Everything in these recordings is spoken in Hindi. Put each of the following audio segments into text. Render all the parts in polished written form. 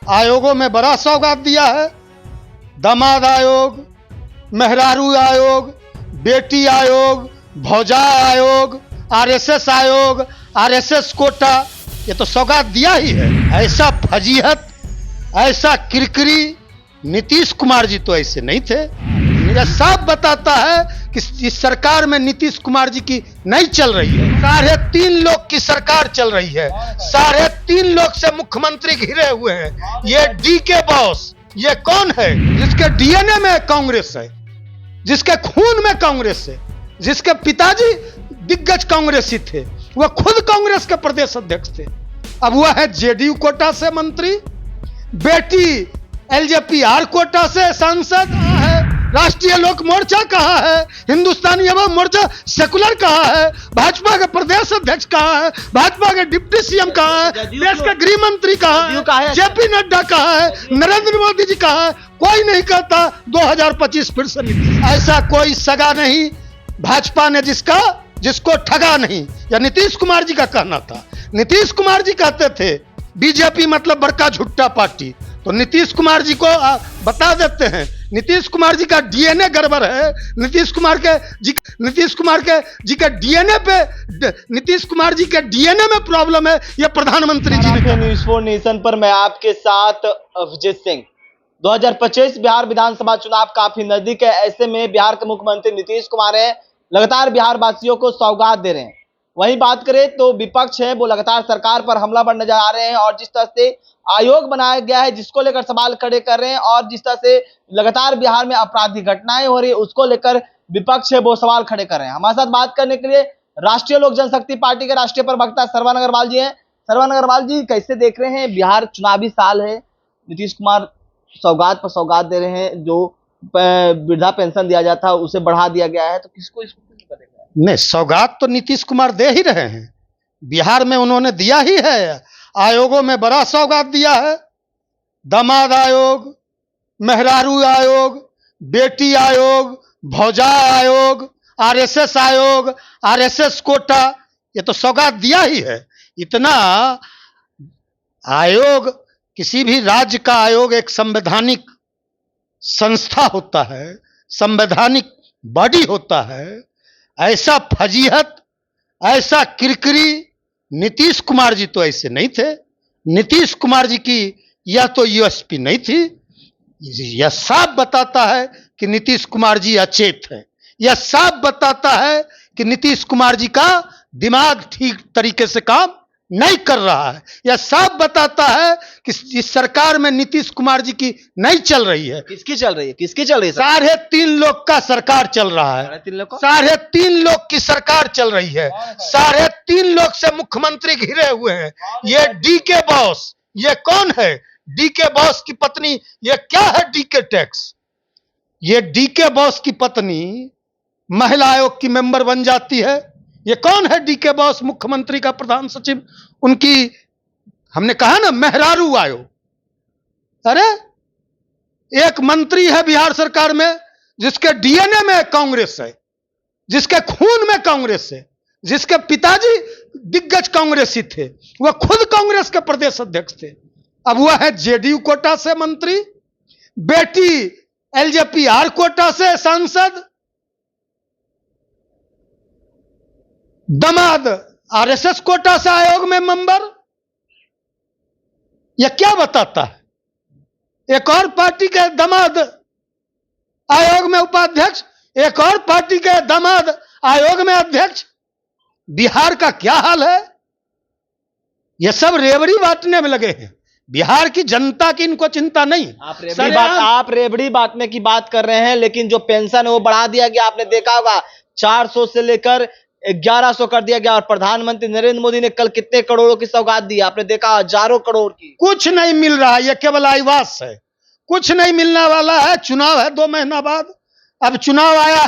आयोगों में बड़ा सौगात दिया है। दामाद आयोग, मेहरारू आयोग, बेटी आयोग, भौजा आयोग, आरएसएस आयोग, आरएसएस कोटा, ये तो सौगात दिया ही है। ऐसा फजीहत, ऐसा किरकिरी नीतीश कुमार जी तो ऐसे नहीं थे। यह साफ बताता है कि इस सरकार में नीतीश कुमार जी की नहीं चल रही है। 3.5 लोग की सरकार चल रही है। 3.5 लोग से मुख्यमंत्री घिरे हुए हैं। ये डी के बॉस, ये कौन है? जिसके डीएनए में कांग्रेस है, जिसके खून में कांग्रेस है, जिसके पिताजी दिग्गज कांग्रेसी थे, वह खुद कांग्रेस के प्रदेश अध्यक्ष थे। अब वह है जेडीयू कोटा से मंत्री, बेटी एलजेपी कोटा से सांसद है, राष्ट्रीय लोक मोर्चा कहाँ है, हिंदुस्तानी अवाम मोर्चा सेकुलर कहाँ है, भाजपा के प्रदेश अध्यक्ष कहाँ है, भाजपा के डिप्टी सीएम कहाँ है, देश के गृह मंत्री कहाँ है, जेपी नड्डा कहाँ है, नरेंद्र मोदी जी कहाँ है? कोई नहीं कहता 2025 फिर से नीतीश। ऐसा कोई सगा नहीं भाजपा ने जिसको ठगा नहीं। या नीतीश कुमार जी का कहना था। नीतीश कुमार जी कहते थे बीजेपी मतलब बड़का झुट्टा पार्टी, तो नीतीश कुमार जी को बता देते हैं, नीतीश कुमार जी का डीएनए गड़बड़ है। नीतीश कुमार जी के डीएनए में प्रॉब्लम है। यह प्रधानमंत्री जी ने। न्यूज़ 4 नेशन पर मैं आपके साथ अभिजीत सिंह। 2025 बिहार विधानसभा चुनाव काफी नजदीक है। ऐसे में बिहार के मुख्यमंत्री नीतीश कुमार है, लगातार बिहार वासियों को सौगात दे रहे हैं। वहीं बात करें तो विपक्ष है, वो लगातार सरकार पर हमलावर नजर आ रहे हैं और जिस तरह से आयोग बनाया गया है जिसको लेकर सवाल खड़े कर रहे हैं और जिस तरह से लगातार बिहार में आपराधिक घटनाएं हो रही है उसको लेकर विपक्ष है वो सवाल खड़े कर रहे हैं। हमारे साथ बात करने के लिए राष्ट्रीय लोक जनशक्ति पार्टी के राष्ट्रीय प्रवक्ता सरवन अग्रवाल जी हैं। सरवन अग्रवाल जी, कैसे देख रहे हैं? बिहार चुनावी साल है, नीतीश कुमार सौगात पर सौगात दे रहे हैं, जो वृद्धा पेंशन दिया जाता है उसे बढ़ा दिया गया है, तो किसको इसको नहीं, सौगात तो नीतीश कुमार दे ही रहे हैं। बिहार में उन्होंने दिया ही है। आयोगों में बड़ा सौगात दिया है। दामाद आयोग, मेहरारू आयोग, बेटी आयोग, भौजा आयोग, आरएसएस आयोग, आरएसएस कोटा, ये तो सौगात दिया ही है। इतना आयोग, किसी भी राज्य का आयोग एक संवैधानिक संस्था होता है, संवैधानिक बॉडी होता है। ऐसा फजीहत, ऐसा किरकिरी नीतीश कुमार जी तो ऐसे नहीं थे। नीतीश कुमार जी की यह तो यूएसपी नहीं थी। यह साफ बताता है कि नीतीश कुमार जी अचेत है। यह साफ बताता है कि नीतीश कुमार जी का दिमाग ठीक तरीके से काम नहीं कर रहा है। यह साफ बताता है कि इस सरकार में नीतीश कुमार जी की नहीं चल रही है। किसकी चल रही है? किसकी चल रही है? 3.5 लोग का सरकार चल रहा है। 3.5 लोग की सरकार चल रही है। 3.5 लोग से मुख्यमंत्री घिरे हुए हैं। ये डी के बॉस, ये कौन है? डी के बॉस की पत्नी। ये क्या है डी के टैक्स? ये डी के बॉस की पत्नी महिला आयोग की मेंबर बन जाती है। ये कौन है डी के बॉस? मुख्यमंत्री का प्रधान सचिव। उनकी, हमने कहा ना, मेहरारू आयोग। अरे एक मंत्री है बिहार सरकार में जिसके डीएनए में कांग्रेस है, जिसके खून में कांग्रेस है, जिसके पिताजी दिग्गज कांग्रेसी थे, वह खुद कांग्रेस के प्रदेश अध्यक्ष थे। अब वह है जेडीयू कोटा से मंत्री, बेटी एलजेपी कोटा से सांसद, दामाद आरएसएस कोटा से आयोग में मेंबर। यह क्या बताता है? एक और पार्टी के दामाद आयोग में उपाध्यक्ष, एक और पार्टी के दामाद आयोग में अध्यक्ष। बिहार का क्या हाल है? यह सब रेवड़ी बांटने में लगे हैं। बिहार की जनता की इनको चिंता नहीं। आप रेवड़ी बांटने की बात कर रहे हैं, लेकिन जो पेंशन है वो बढ़ा दिया गया। आपने देखा होगा 400 से लेकर 1100 कर दिया गया। और प्रधानमंत्री नरेंद्र मोदी ने कल कितने करोड़ों की सौगात दी? आपने देखा, हजारों करोड़ की। कुछ नहीं मिल रहा, यह केवल आईवास है। कुछ नहीं मिलने वाला है। चुनाव है 2 महीना बाद। अब चुनाव आया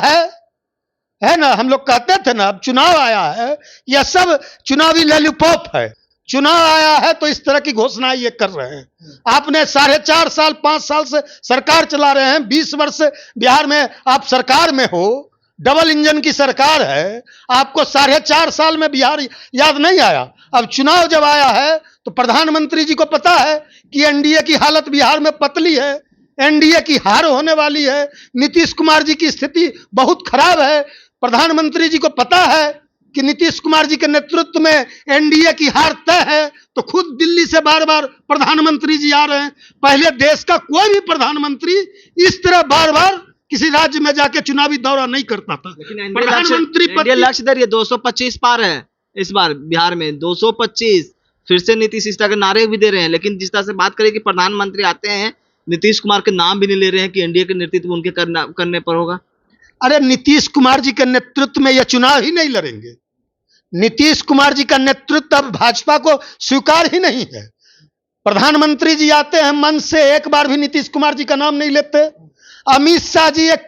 है ना, हम लोग कहते थे ना, अब चुनाव आया है। यह सब चुनावी लॉलीपॉप है। चुनाव आया है तो इस तरह की घोषणाएं ये कर रहे हैं। आपने 4.5 साल 5 साल से सरकार चला रहे हैं। 20 वर्ष से बिहार में आप सरकार में हो, डबल इंजन की सरकार है। आपको 4.5 साल में बिहार याद नहीं आया? अब चुनाव जब आया है तो प्रधानमंत्री जी को पता है कि एनडीए की हालत बिहार में पतली है, एनडीए की हार होने वाली है, नीतीश कुमार जी की स्थिति बहुत खराब है। प्रधानमंत्री जी को पता है कि नीतीश कुमार जी के नेतृत्व में एनडीए की हार तय है, तो खुद दिल्ली से बार बार प्रधानमंत्री जी आ रहे हैं। पहले देश का कोई भी प्रधानमंत्री इस तरह बार बार किसी राज्य में जाके चुनावी दौरा नहीं करता था। लेकिन प्रधानमंत्री लक्ष्य दर ये 225 पार है इस बार बिहार में, 225। फिर से नीतीश इस तरह के नारे भी दे रहे हैं, लेकिन जिस तरह से बात करें कि प्रधानमंत्री आते हैं, नीतीश कुमार के नाम भी नहीं ले रहे हैं कि एनडीए के नेतृत्व उनके करने पर होगा। अरे नीतीश कुमार जी के नेतृत्व में यह चुनाव ही नहीं लड़ेंगे। नीतीश कुमार जी का नेतृत्व अब भाजपा को स्वीकार ही नहीं है। प्रधानमंत्री जी आते हैं, मन से एक बार भी नीतीश कुमार जी का नाम नहीं लेते। अमित शाह जी एक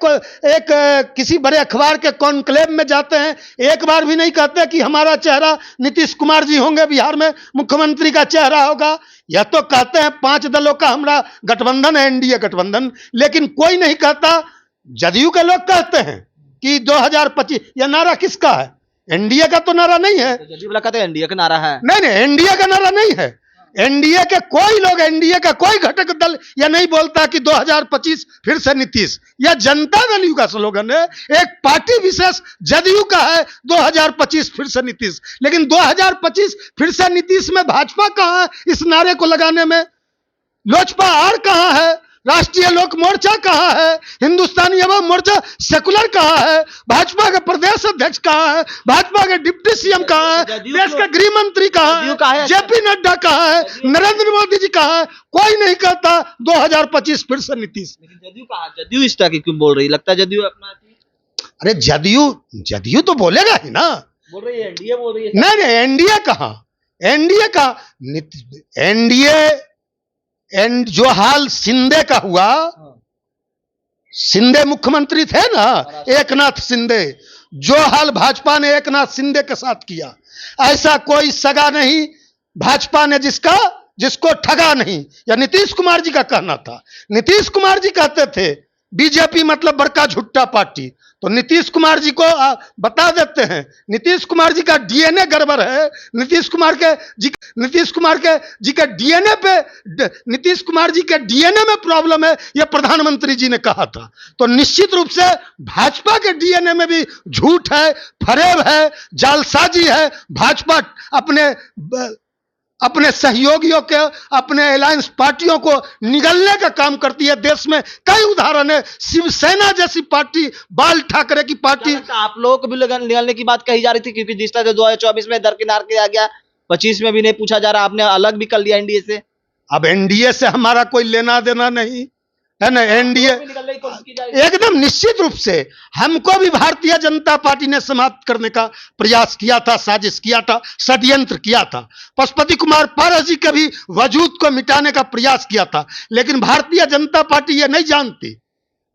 किसी बड़े अखबार के कॉन्क्लेव में जाते हैं, एक बार भी नहीं कहते कि हमारा चेहरा नीतीश कुमार जी होंगे, बिहार में मुख्यमंत्री का चेहरा होगा। यह तो कहते हैं 5 दलों का हमारा गठबंधन है, एनडीए गठबंधन, लेकिन कोई नहीं कहता। जदयू के लोग कहते हैं कि 2025, यह नारा किसका है? एनडीए का तो नारा नहीं है। जदयू वाला कहते हैं एनडीए का नारा है। नहीं, एनडीए का नारा नहीं है। एनडीए के कोई लोग, एनडीए का कोई घटक दल यह नहीं बोलता कि 2025 फिर से नीतीश। यह जनता दल का स्लोगन है, एक पार्टी विशेष जदयू का है 2025 फिर से नीतीश। लेकिन 2025 फिर से नीतीश में भाजपा कहां है? इस नारे को लगाने में लोजपा आर कहां है? राष्ट्रीय लोक मोर्चा कहां है? हिंदुस्तानी अवाम मोर्चा सेकुलर कहां है? भाजपा के प्रदेश अध्यक्ष कहां है? भाजपा के डिप्टी सीएम कहां है? देश के गृह मंत्री कहां है? जेपी नड्डा कहां है? नरेंद्र मोदी जी कहां है? कोई नहीं कहता 2025 फिर से नीतीश। लेकिन जदयू कहा, जदयू इस तरह की क्यों बोल रही? लगता है जदयू अपना, अरे जदयू तो बोलेगा ही ना। बोल रही है एनडीए बोल रही है। नहीं, एनडीए कहां? एनडीए का एनडीए जो हाल शिंदे का हुआ, शिंदे मुख्यमंत्री थे ना, एकनाथ शिंदे, जो हाल भाजपा ने एकनाथ शिंदे के साथ किया, ऐसा कोई सगा नहीं भाजपा ने जिसको ठगा नहीं। या नीतीश कुमार जी का कहना था। नीतीश कुमार जी कहते थे बीजेपी मतलब बड़का झुट्टा पार्टी, तो नीतीश कुमार जी को बता देते हैं, नीतीश कुमार जी का डीएनए गड़बड़ है। नीतीश कुमार जी के डीएनए पे, नीतीश कुमार जी के डीएनए में प्रॉब्लम है, यह प्रधानमंत्री जी ने कहा था। तो निश्चित रूप से भाजपा के डीएनए में भी झूठ है, फरेब है, जालसाजी है। भाजपा अपने सहयोगियों के, अपने अलायंस पार्टियों को निगलने का काम करती है। देश में कई उदाहरण है। शिवसेना जैसी पार्टी, बाल ठाकरे की पार्टी। आप लोगों को भी निगलने की बात कही जा रही थी, क्योंकि जिस तरह से 2024 में दरकिनार किया गया, 25 में भी नहीं पूछा जा रहा, आपने अलग भी कर लिया एनडीए से। अब एनडीए से हमारा कोई लेना देना नहीं है ना। एनडीए एकदम निश्चित रूप से हमको भी भारतीय जनता पार्टी ने समाप्त करने का प्रयास किया था, साजिश किया था, षड्यंत्र किया था। पशुपति कुमार पारस जी के भी वजूद को मिटाने का प्रयास किया था। लेकिन भारतीय जनता पार्टी ये नहीं जानती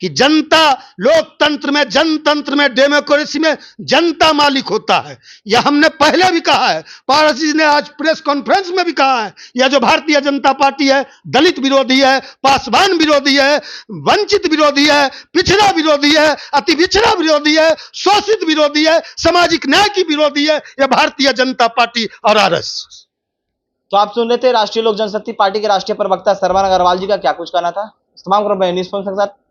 कि जनता, लोकतंत्र में, जनतंत्र में, डेमोक्रेसी में जनता मालिक होता है। यह हमने पहले भी कहा है, पारस जी ने आज प्रेस कॉन्फ्रेंस में भी कहा है। यह जो भारतीय जनता पार्टी है, दलित विरोधी है, पासवान विरोधी है, वंचित विरोधी है, पिछड़ा विरोधी है, अति पिछड़ा विरोधी है, शोषित विरोधी है, सामाजिक न्याय की विरोधी है, यह भारतीय जनता पार्टी और आरएसएस। तो आप सुन रहे थे राष्ट्रीय लोक जनशक्ति पार्टी के राष्ट्रीय प्रवक्ता श्रवण अग्रवाल जी का क्या कुछ कहना था। तमाम न्यूज़ के साथ